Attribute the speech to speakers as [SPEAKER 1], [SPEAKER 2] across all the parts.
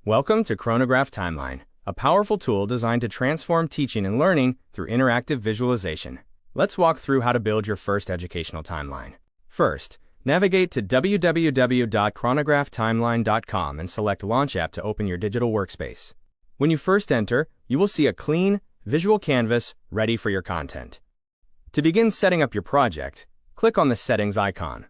[SPEAKER 1] Welcome to Chronograph Timeline, a powerful tool designed to transform teaching and learning through interactive visualization. Let's walk through how to build your first educational timeline. First, navigate to www.chronographtimeline.com and select Launch App to open your digital workspace. When you first enter, you will see a clean, visual canvas ready for your content. To begin setting up your project, click on the Settings icon.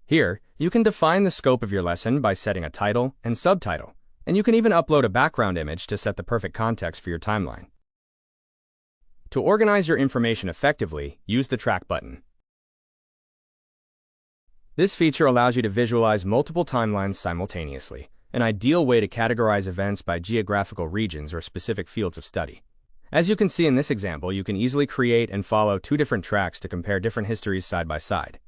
[SPEAKER 1] Here, you can define the scope of your lesson by setting a title and subtitle, and you can even upload a background image to set the perfect context for your timeline. To organize your information effectively, use the Track button. This feature allows you to visualize multiple timelines simultaneously, an ideal way to categorize events by geographical regions or specific fields of study. As you can see in this example, you can easily create and follow two different tracks to compare different histories side by side.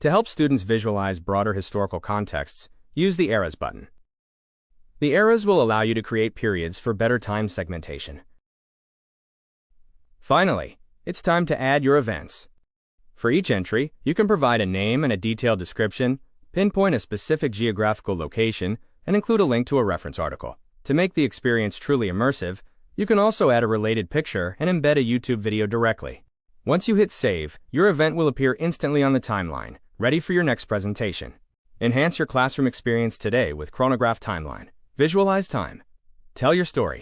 [SPEAKER 1] To help students visualize broader historical contexts, use the Eras button. The eras will allow you to create periods for better time segmentation. Finally, it's time to add your events. For each entry, you can provide a name and a detailed description, pinpoint a specific geographical location, and include a link to a reference article. To make the experience truly immersive, you can also add a related picture and embed a YouTube video directly. Once you hit Save, your event will appear instantly on the timeline, ready for your next presentation. Enhance your classroom experience today with Chronograph Timeline. Visualize time. Tell your story.